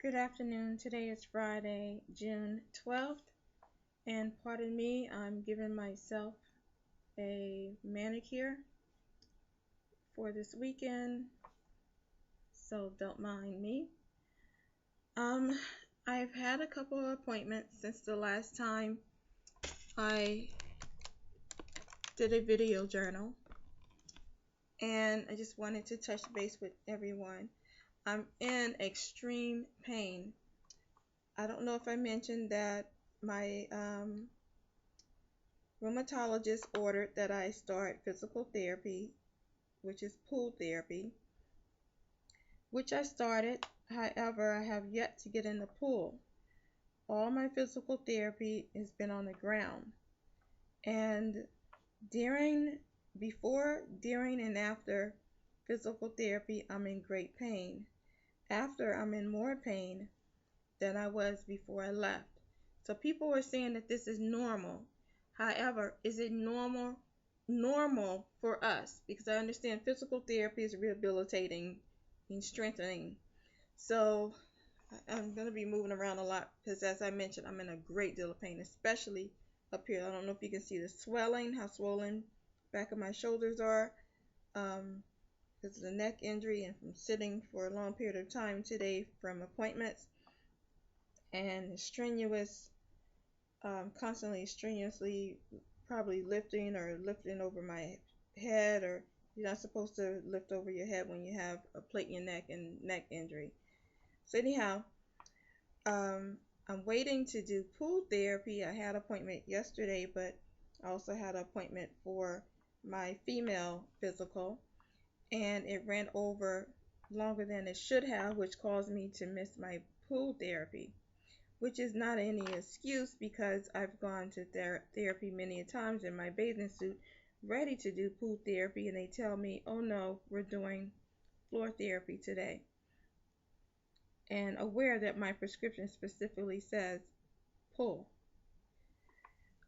Good afternoon. Today is Friday, June 12th, and pardon me, I'm giving myself a manicure for this weekend, so don't mind me. Um, I've had a couple of appointments since the last time I did a video journal, and I just wanted to touch base with everyone. I'm in extreme pain. I don't know if I mentioned that my rheumatologist ordered that I start physical therapy, which is pool therapy, which I started. However, I have yet to get in the pool. All my physical therapy has been on the ground. And before, during, and after physical therapy, I'm in great pain. After, I'm in more pain than I was before I left. So people are saying that this is normal. However, is it normal for us? Because I understand physical therapy is rehabilitating and strengthening. So I'm going to be moving around a lot because, as I mentioned, I'm in a great deal of pain, especially up here. I don't know if you can see the swelling, how swollen back of my shoulders are, because of the neck injury and from sitting for a long period of time today from appointments and constantly strenuously probably lifting over my head, or you're not supposed to lift over your head when you have a plate in your neck and neck injury. So anyhow, I'm waiting to do pool therapy. I had an appointment yesterday, but I also had an appointment for my female physical, and it ran over longer than it should have, which caused me to miss my pool therapy, which is not any excuse because I've gone to therapy many times in my bathing suit ready to do pool therapy, and they tell me, oh no, we're doing floor therapy today, and aware that my prescription specifically says pool.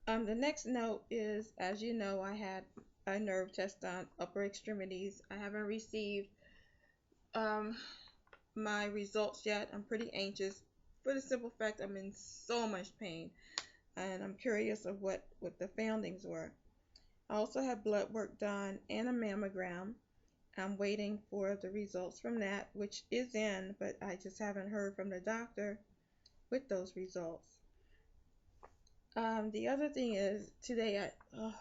The next note is, as you know, I had a nerve test on upper extremities. I haven't received um, my results yet. I'm pretty anxious for the simple fact I'm in so much pain, and I'm curious of what the findings were. I also had blood work done and a mammogram. I'm waiting for the results from that, which is in, but I just haven't heard from the doctor with those results. The other thing is oh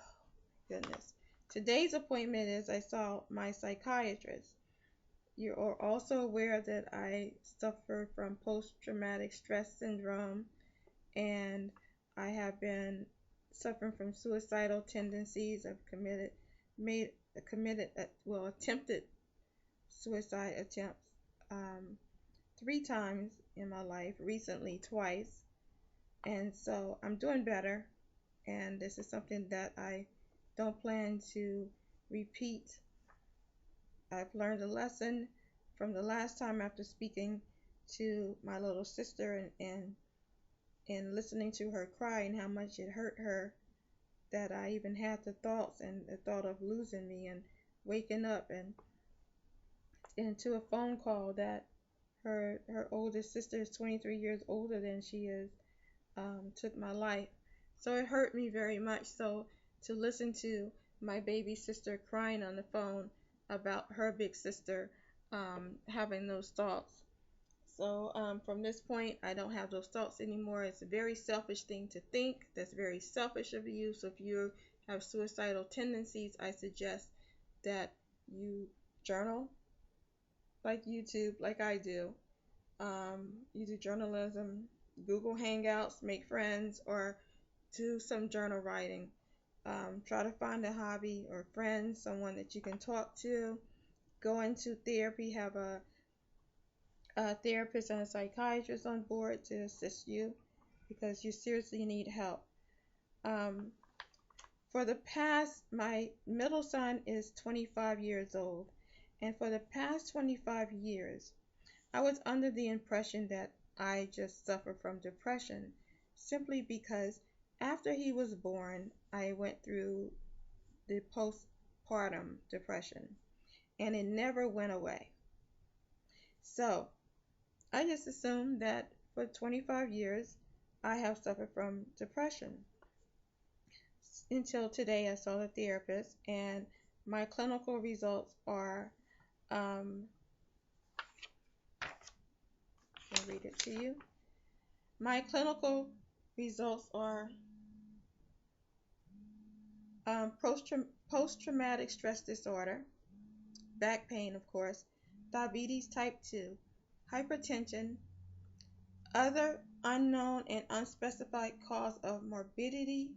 goodness, today's appointment is I saw my psychiatrist. You are also aware that I suffer from post-traumatic stress syndrome, and I have been suffering from suicidal tendencies. I've attempted suicide attempts 3 times in my life, recently twice, and so I'm doing better, and this is something that I don't plan to repeat. I've learned a lesson from the last time after speaking to my little sister and listening to her cry and how much it hurt her, that I even had the thought of losing me and waking up and into a phone call that her oldest sister is 23 years older than she is, took my life. So it hurt me very much. So to listen to my baby sister crying on the phone about her big sister having those thoughts. So from this point, I don't have those thoughts anymore. It's a very selfish thing to think. That's very selfish of you. So if you have suicidal tendencies, I suggest that you journal like YouTube, like I do. You do journalism, Google Hangouts, make friends, or do some journal writing. Try to find a hobby or friend, someone that you can talk to. Go into therapy, have a therapist and a psychiatrist on board to assist you because you seriously need help. My middle son is 25 years old, and for the past 25 years, I was under the impression that I just suffer from depression simply because after he was born, I went through the postpartum depression and it never went away. So I just assumed that for 25 years I have suffered from depression. Until today, I saw the therapist, and my clinical results are, I'll read it to you. My clinical results are post-traumatic stress disorder, back pain, of course, diabetes type 2, hypertension, other unknown and unspecified cause of morbidity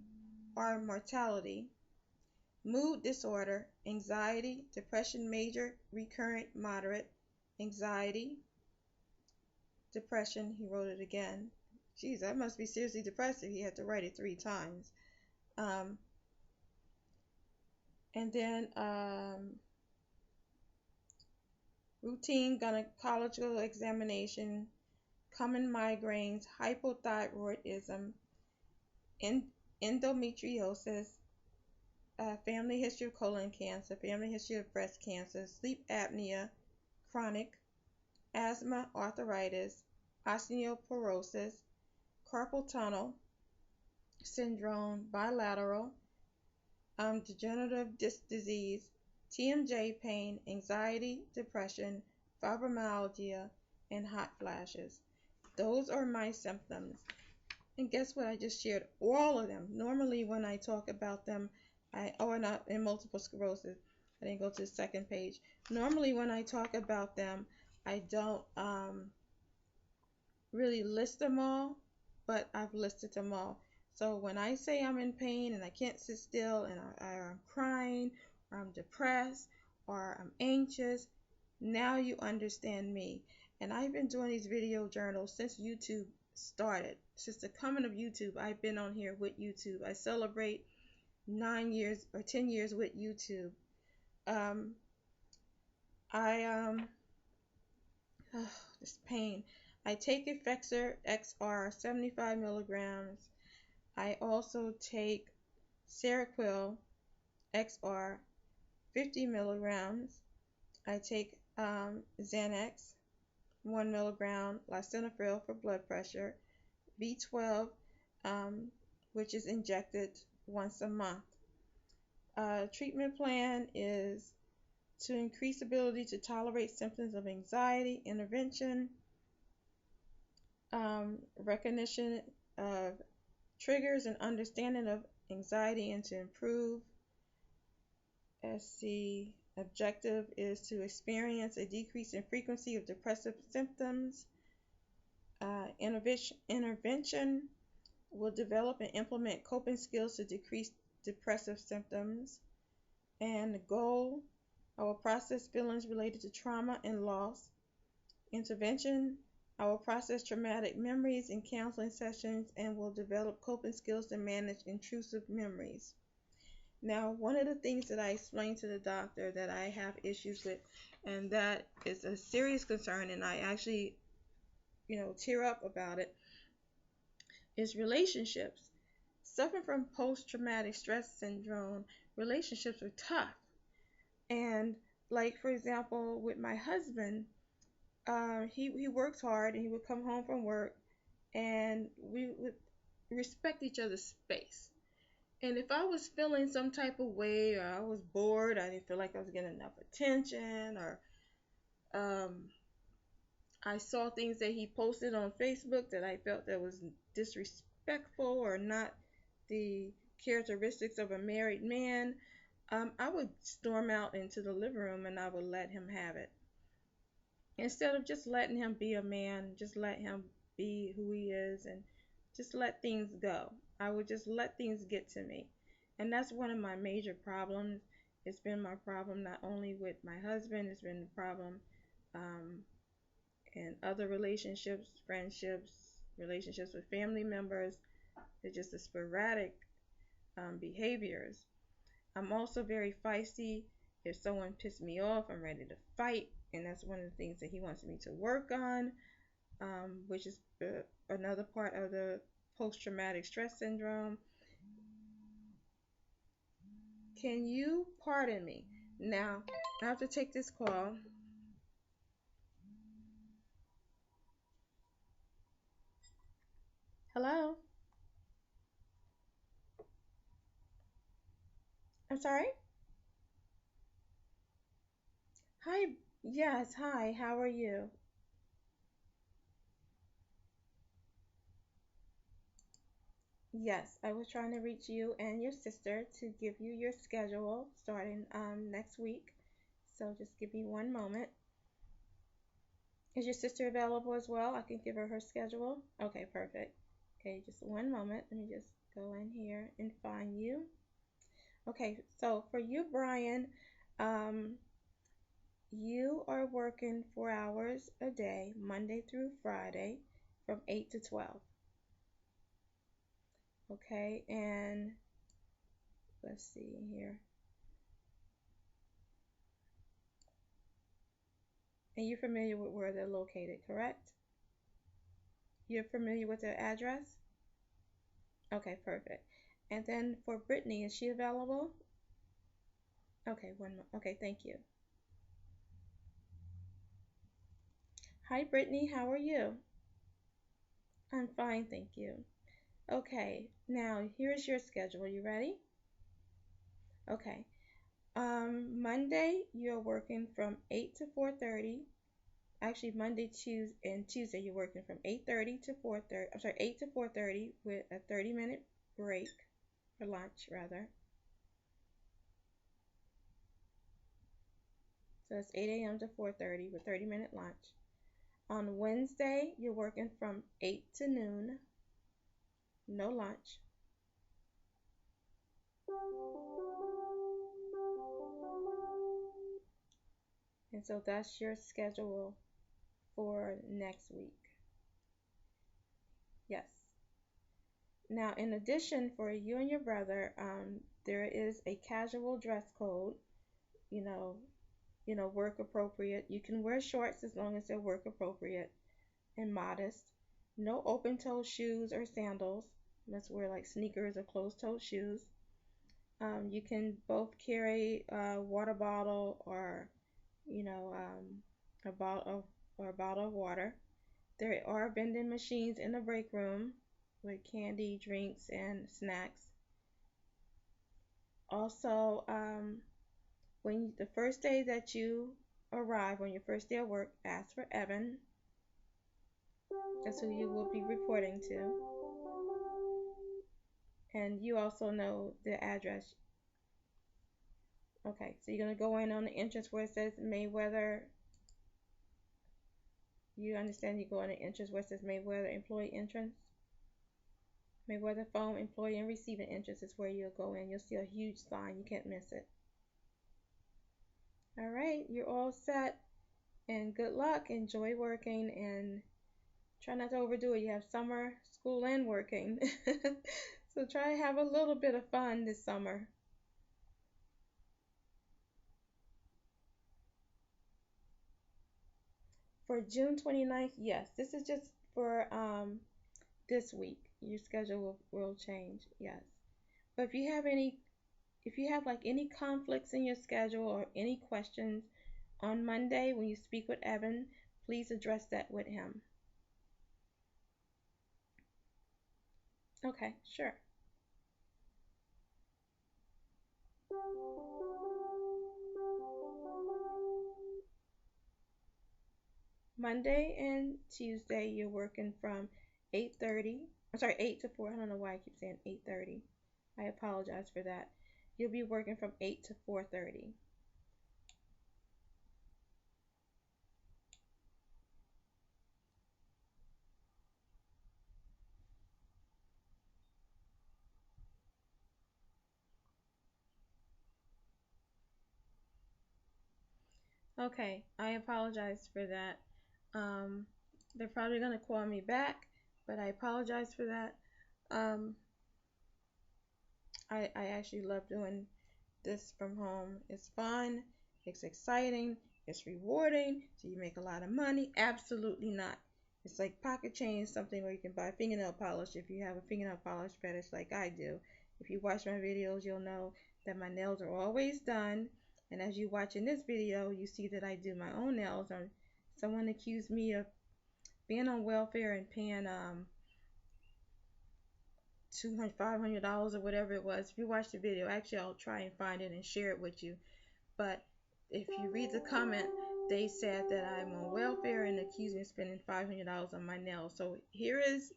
or mortality, mood disorder, anxiety, depression, major, recurrent, moderate, anxiety, depression. He wrote it again. Geez, I must be seriously depressed if he had to write it 3 times. And then routine gynecological examination, common migraines, hypothyroidism, endometriosis, family history of colon cancer, family history of breast cancer, sleep apnea, chronic, asthma, arthritis, osteoporosis, carpal tunnel syndrome, bilateral, degenerative disc disease, TMJ pain, anxiety, depression, fibromyalgia, and hot flashes. Those are my symptoms. And guess what? I just shared all of them. Normally when I talk about them, not in multiple sclerosis. I didn't go to the second page. Normally when I talk about them, I don't really list them all, but I've listed them all. So when I say I'm in pain and I can't sit still and I'm crying or I'm depressed or I'm anxious, now you understand me. And I've been doing these video journals since YouTube started. Since the coming of YouTube, I've been on here with YouTube. I celebrate 9 years or 10 years with YouTube. This pain. I take Effexor XR 75 milligrams. I also take Seroquel XR 50 milligrams. I take Xanax 1 milligram, lisinopril for blood pressure, B12, which is injected once a month. Treatment plan is to increase ability to tolerate symptoms of anxiety, intervention, recognition of triggers and understanding of anxiety, and to improve. Objective is to experience a decrease in frequency of depressive symptoms. Intervention will develop and implement coping skills to decrease depressive symptoms. And the goal, I will process feelings related to trauma and loss. Intervention, I will process traumatic memories in counseling sessions and will develop coping skills to manage intrusive memories. Now, one of the things that I explained to the doctor that I have issues with, and that is a serious concern, and I actually, tear up about it, is relationships. Suffering from post-traumatic stress syndrome, relationships are tough. And like, for example, with my husband, he works hard and he would come home from work and we would respect each other's space. And if I was feeling some type of way, or I was bored, I didn't feel like I was getting enough attention, or I saw things that he posted on Facebook that I felt that was disrespectful or not the characteristics of a married man, I would storm out into the living room and I would let him have it. Instead of just letting him be a man, just let him be who he is and just let things go. I would just let things get to me. And that's one of my major problems. It's been my problem not only with my husband, it's been the problem in other relationships, friendships, relationships with family members. It's just the sporadic behaviors. I'm also very feisty. If someone pissed me off, I'm ready to fight. And that's one of the things that he wants me to work on, which is another part of the post-traumatic stress syndrome. Can you pardon me? Now, I have to take this call. Hello? I'm sorry? Hi. Yes, hi. How are you? Yes, I was trying to reach you and your sister to give you your schedule starting next week. So just give me one moment. Is your sister available as well? I can give her her schedule. Okay, perfect. Okay, just one moment. Let me just go in here and find you. Okay, so for you, Brian, um, you are working 4 hours a day, Monday through Friday, from 8 to 12. Okay, and let's see here. And you're familiar with where they're located, correct? You're familiar with their address? Okay, perfect. And then for Brittany, is she available? Okay, one more. Okay, thank you. Hi, Brittany, how are you? I'm fine, thank you. Okay, now here's your schedule. You ready? Okay. Monday, you're working from 8 to 4:30. Actually, Monday, Tuesday, and Tuesday, you're working from 8:30 to 4:30. I'm sorry, 8 to 4:30 with a 30-minute break for lunch, rather. So it's 8 a.m. to 4:30 with 30-minute lunch. On Wednesday, you're working from 8 to noon, no lunch. And so that's your schedule for next week. Yes. Now, in addition, for you and your brother, there is a casual dress code, you know, work appropriate. You can wear shorts as long as they're work appropriate and modest. No open toe shoes or sandals. Let's wear like sneakers or closed toe shoes. You can both carry a water bottle or, you know, a bottle of water. There are vending machines in the break room with candy, drinks, and snacks. Also, when the first day that you arrive, on your first day of work, ask for Evan. That's who you will be reporting to. And you also know the address. Okay, so you're going to go in on the entrance where it says Mayweather. You understand you go on the entrance where it says Mayweather employee entrance? Mayweather phone employee and receiving entrance is where you'll go in. You'll see a huge sign. You can't miss it. All right, you're all set. And good luck. Enjoy working and try not to overdo it. You have summer, school, and working. So try to have a little bit of fun this summer. For June 29th, yes, this is just for this week. Your schedule will change, yes. But if you have like any conflicts in your schedule or any questions on Monday when you speak with Evan, please address that with him. Okay, sure. Monday and Tuesday, you're working from 8:30. I'm sorry, 8 to 4. I don't know why I keep saying 8:30. I apologize for that. You'll be working from 8 to 4:30. Okay, I apologize for that. Um, they're probably going to call me back, but I apologize for that. Um, I actually love doing this from home. It's fun, it's exciting, it's rewarding. Do you make a lot of money? Absolutely not. It's like pocket change, something where you can buy fingernail polish if you have a fingernail polish fetish like I do. If you watch my videos, you'll know that my nails are always done. And as you watch in this video, you see that I do my own nails. Someone accused me of being on welfare and paying $200, $500 or whatever it was. If you watch the video, actually I'll try and find it and share it with you. But if you read the comment, they said that I'm on welfare and accused me of spending $500 on my nails. So here is,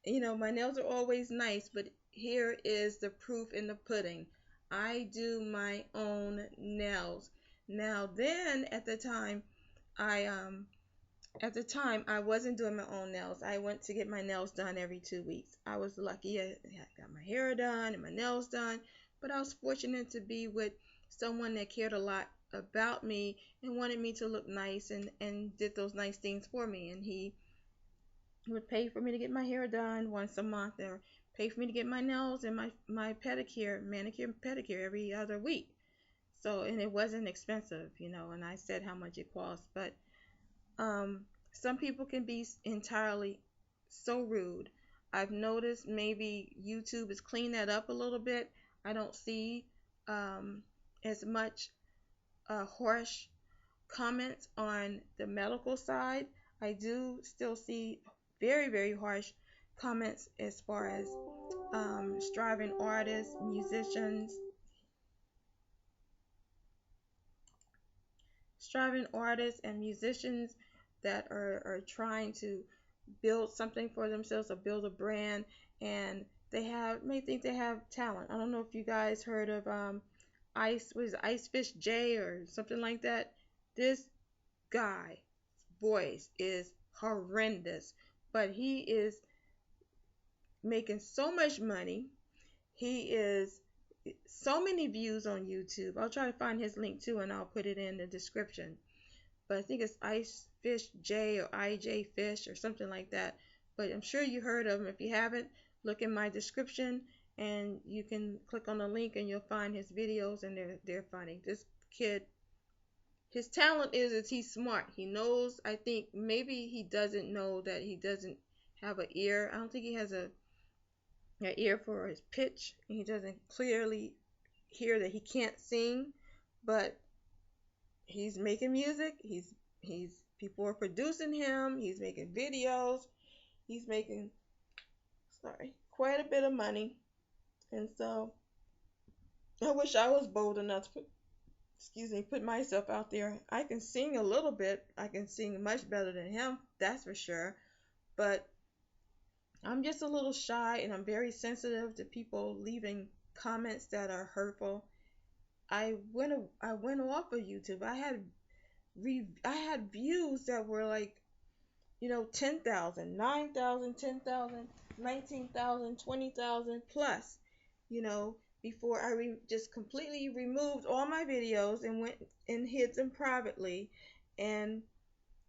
my nails are always nice, but here is the proof in the pudding. I do my own nails. Now then, I at the time I wasn't doing my own nails. I went to get my nails done every 2 weeks. I was lucky. I got my hair done and my nails done, but I was fortunate to be with someone that cared a lot about me and wanted me to look nice and did those nice things for me. And he would pay for me to get my hair done once a month, or pay for me to get my nails and my pedicure, manicure, pedicure every other week. So, and it wasn't expensive, and I said how much it cost. But some people can be entirely so rude. I've noticed maybe YouTube has cleaned that up a little bit. I don't see as much harsh comments on the medical side. I do still see very, very harsh comments as far as striving artists, musicians, and musicians that are trying to build something for themselves or build a brand, and may think they have talent. I don't know if you guys heard of Ice Fish J or something like that. This guy's voice is horrendous, but he is making so much money. He is so many views on YouTube. I'll try to find his link too, and I'll put it in the description. But I think it's Ice Fish J or IJ Fish or something like that. But I'm sure you heard of him. If you haven't, look in my description and you can click on the link and you'll find his videos, and they're funny. This kid, his talent is he's smart. He knows, I think maybe he doesn't know that he doesn't have an ear. I don't think he has an ear for his pitch, and he doesn't clearly hear that he can't sing, but he's making music. He's people are producing him. He's making videos. He's making quite a bit of money. And so I wish I was bold enough to put myself out there. I can sing a little bit. I can sing much better than him, that's for sure. But I'm just a little shy, and I'm very sensitive to people leaving comments that are hurtful. I went off of YouTube. I had views that were like, 10,000, 9,000, 10,000, 19,000, 20,000 plus, before I just completely removed all my videos and went and hid them privately, and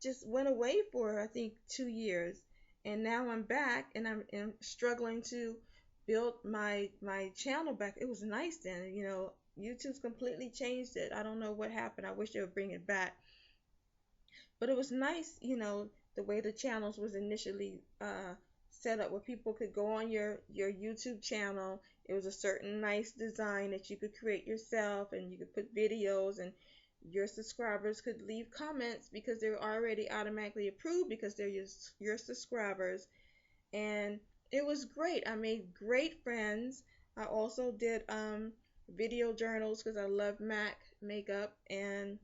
just went away for I think 2 years. And now I'm back, and I'm struggling to build my channel back. It was nice then, YouTube's completely changed it. I don't know what happened. I wish they would bring it back. But it was nice, the way the channels was initially set up, where people could go on your YouTube channel. It was a certain nice design that you could create yourself, and you could put videos, and your subscribers could leave comments because they were already automatically approved because they're your subscribers. And it was great. I made great friends. I also did video journals because I love MAC makeup, and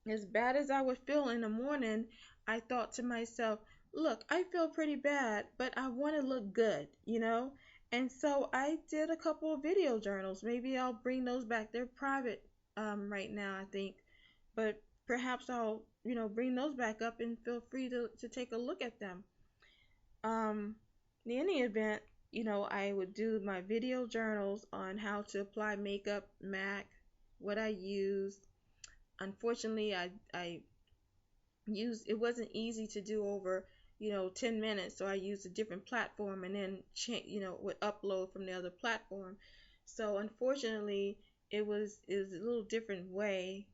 as bad as I would feel in the morning, I thought to myself, look, I feel pretty bad, but I want to look good, And so I did a couple of video journals. Maybe I'll bring those back. They're private right now, I think. But perhaps I'll, bring those back up, and feel free to take a look at them. In any event, I would do my video journals on how to apply makeup, MAC, what I used. Unfortunately, I used, it wasn't easy to do over 10 minutes, so I used a different platform, and then would upload from the other platform. So unfortunately, it was a little different way.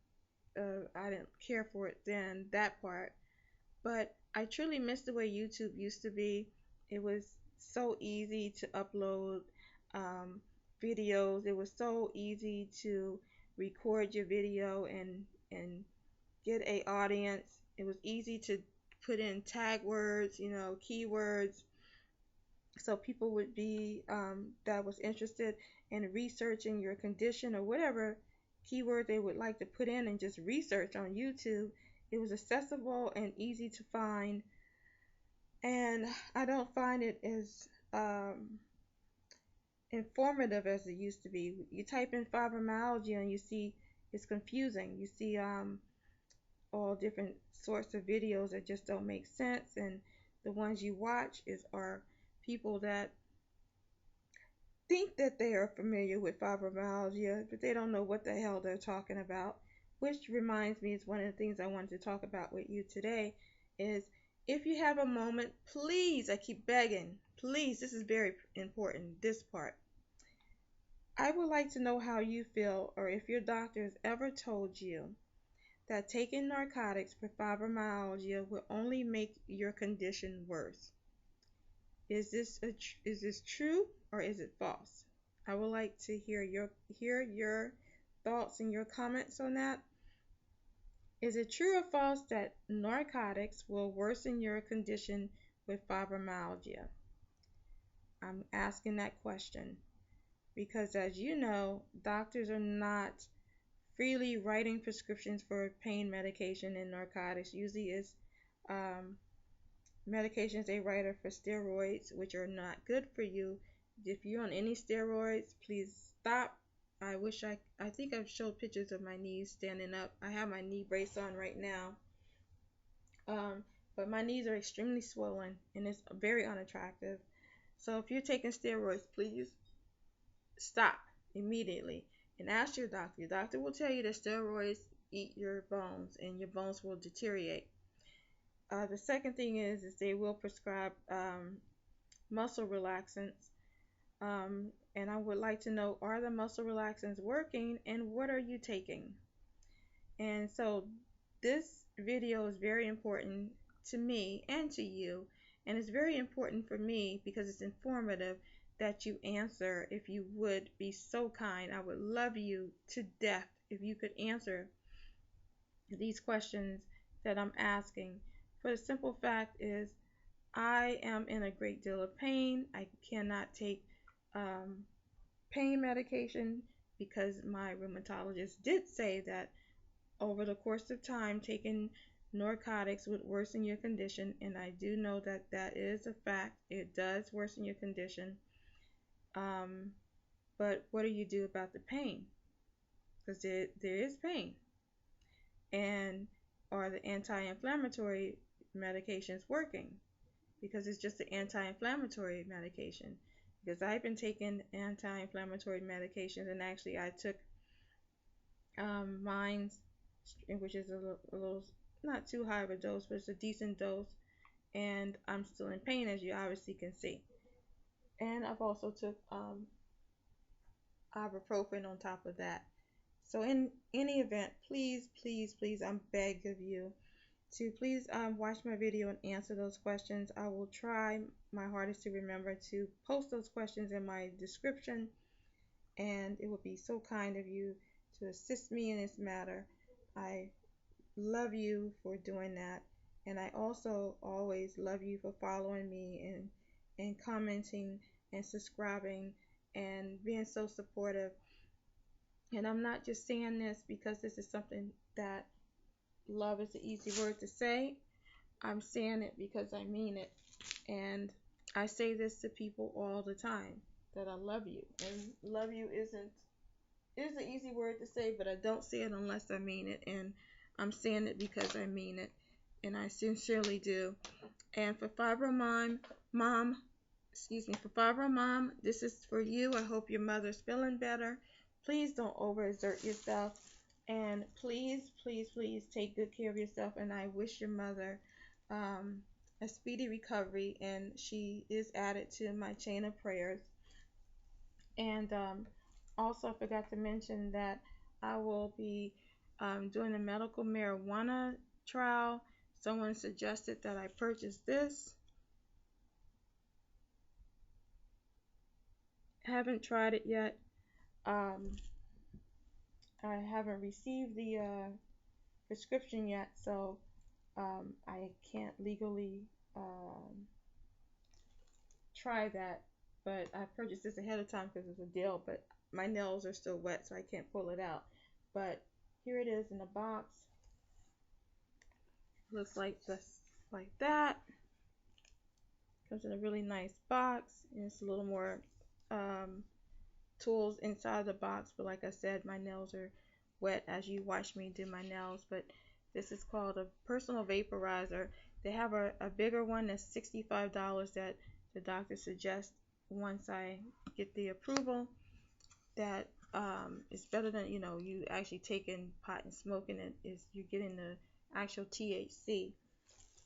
I didn't care for it then, that part. But I truly miss the way YouTube used to be. It was so easy to upload videos. It was so easy to record your video and get a audience. It was easy to put in tag words, keywords. So people would be that was interested in researching your condition or whatever keyword they would like to put in and just research on YouTube. It was accessible and easy to find, and I don't find it as informative as it used to be. You type in fibromyalgia and you see it's confusing. You see all different sorts of videos that just don't make sense, and the ones you watch are people that think that they are familiar with fibromyalgia, but they don't know what the hell they're talking about. Which reminds me, is one of the things I wanted to talk about with you today is, if you have a moment, please, I keep begging, please, this is very important, this part. I would like to know how you feel, or if your doctor has ever told you that taking narcotics for fibromyalgia will only make your condition worse. Is this true or is it false? I would like to hear your thoughts and your comments on that. Is it true or false that narcotics will worsen your condition with fibromyalgia? I'm asking that question because, as you know, doctors are not freely writing prescriptions for pain medication and narcotics. Usually it's medications they write are for steroids, which are not good for you. If you're on any steroids, please stop. I think I've showed pictures of my knees standing up. I have my knee brace on right now. But my knees are extremely swollen and it's very unattractive. So if you're taking steroids, please stop immediately and ask your doctor. Your doctor will tell you that steroids eat your bones and your bones will deteriorate. The second thing is they will prescribe muscle relaxants. And I would like to know, are the muscle relaxants working and what are you taking? And so this video is very important to me and to you, and it's very important for me because it's informative that you answer. If you would be so kind, I would love you to death if you could answer these questions that I'm asking. For the simple fact is, I am in a great deal of pain. I cannot take pain medication because my rheumatologist did say that over the course of time taking narcotics would worsen your condition, and I do know that that is a fact. It does worsen your condition. But what do you do about the pain? Because there is pain. And are the anti-inflammatory medications working? Because it's just an anti-inflammatory medication. Because I've been taking anti-inflammatory medications, and actually I took mine, which is a little not too high of a dose, but it's a decent dose, and I'm still in pain, as you obviously can see. And I've also took ibuprofen on top of that. So in any event, please, please, please, I'm beg of you to please watch my video and answer those questions. I will try my hardest to remember to post those questions in my description, and it would be so kind of you to assist me in this matter. I love you for doing that, and I also always love you for following me and commenting and subscribing and being so supportive. And I'm not just saying this because this is something that love is an easy word to say. I'm saying it because I mean it, and I say this to people all the time, that I love you. And love you is an easy word to say, but I don't say it unless I mean it, and I'm saying it because I mean it, and I sincerely do. And for Fibromom, for Fibromom, this is for you. I hope your mother's feeling better. Please don't overexert yourself, and please, please, please take good care of yourself. And I wish your mother a speedy recovery, and she is added to my chain of prayers. And also, I forgot to mention that I will be doing a medical marijuana trial. Someone suggested that I purchase this. Haven't tried it yet. I haven't received the prescription yet, so I can't legally try that, but I purchased this ahead of time because it's a deal, but my nails are still wet, so I can't pull it out. But here it is in the box. Looks like this, like that. Comes in a really nice box, and it's a little more tools inside the box, but like I said, my nails are wet as you watch me do my nails. But this is called a personal vaporizer. They have a bigger one that's $65 that the doctor suggests once I get the approval that it's better than, you know, you actually taking pot and smoking it, is you're getting the actual THC.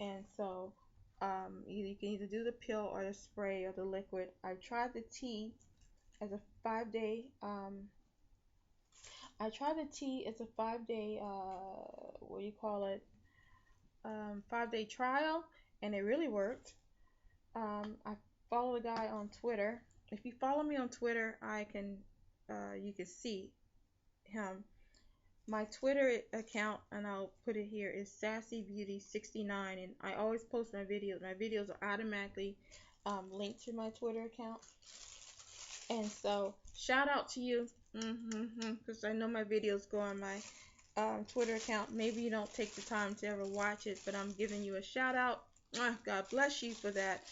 And so you can either do the pill or the spray or the liquid. I've tried the tea as a 5-day I tried the tea as a 5-day what do you call it 5-day trial, and it really worked. I follow a guy on Twitter. If you follow me on Twitter, I can you can see him. My Twitter account, and I'll put it here, is SassyBeauty69, and I always post my videos. My videos are automatically linked to my Twitter account. And so, shout out to you, because I know my videos go on my Twitter account. Maybe you don't take the time to ever watch it, but I'm giving you a shout out. God bless you for that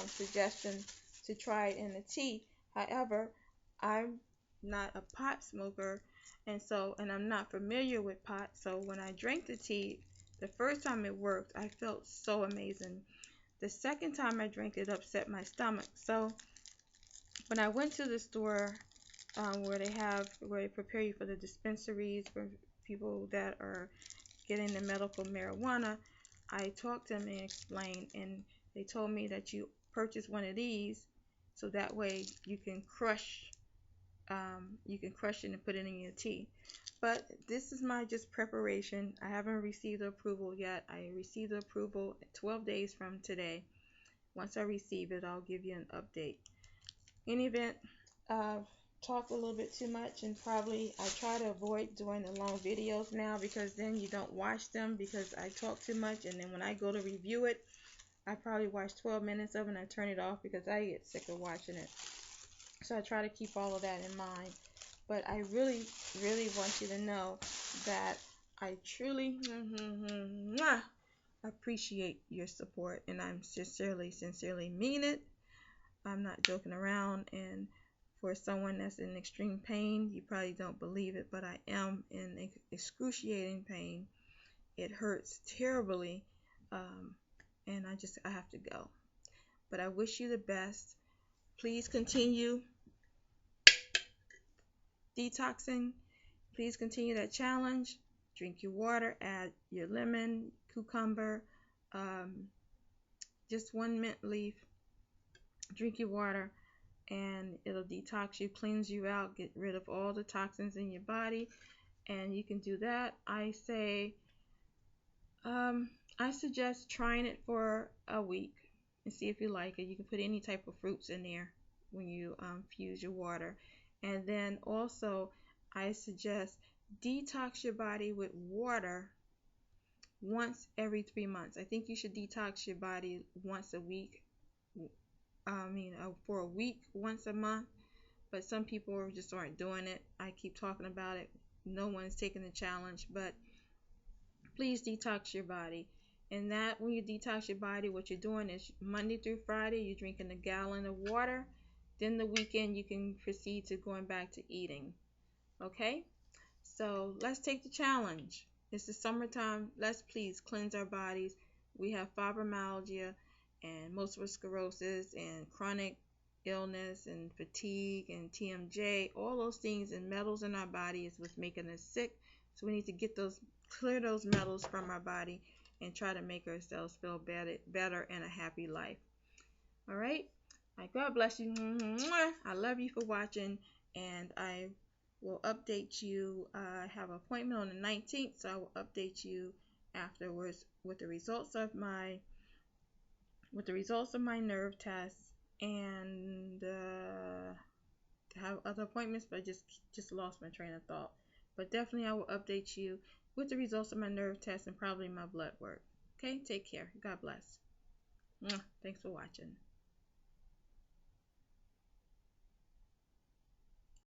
suggestion to try it in the tea. However, I'm not a pot smoker, and I'm not familiar with pot. So when I drank the tea, the first time it worked, I felt so amazing. The second time I drank it, upset my stomach. So when I went to the store where they prepare you for the dispensaries for people that are getting the medical marijuana, I talked to them and explained, and they told me that you purchase one of these so that way you can crush it and put it in your tea. But this is my just preparation. I haven't received the approval yet. I received the approval 12 days from today. Once I receive it, I'll give you an update. In any event, talk a little bit too much, and probably I try to avoid doing the long videos now, because then you don't watch them because I talk too much, and then when I go to review it, I probably watch 12 minutes of it and I turn it off because I get sick of watching it. So I try to keep all of that in mind. But I really, really want you to know that I truly appreciate your support, and I'm sincerely mean it. I'm not joking around, and for someone that's in extreme pain, you probably don't believe it, but I am in excruciating pain. It hurts terribly, and I have to go. But I wish you the best. Please continue detoxing. Please continue that challenge. Drink your water, add your lemon, cucumber, just 1 mint leaf. Drink your water, and it'll detox you, cleanse you out, get rid of all the toxins in your body, and you can do that. I suggest trying it for a week and see if you like it. You can put any type of fruits in there when you fuse your water. And then also, I suggest detox your body with water once every 3 months. I think you should detox your body once a week. For a week, once a month, but some people just aren't doing it. I keep talking about it. No one's taking the challenge, but please detox your body. And that when you detox your body, what you're doing is Monday through Friday, you're drinking a gallon of water. Then the weekend, you can proceed to going back to eating. Okay? So let's take the challenge. It's the summertime. Let's please cleanse our bodies. We have fibromyalgia and multiple sclerosis and chronic illness and fatigue and TMJ, all those things and metals in our body is what's making us sick. So we need to clear those metals from our body and try to make ourselves feel better and a happy life. All right? God bless you. I love you for watching, and I will update you. I have an appointment on the 19th, so I will update you afterwards with the results of my nerve tests, and have other appointments, but I just lost my train of thought. But definitely I will update you with the results of my nerve tests and probably my blood work. Okay, take care. God bless. Thanks for watching.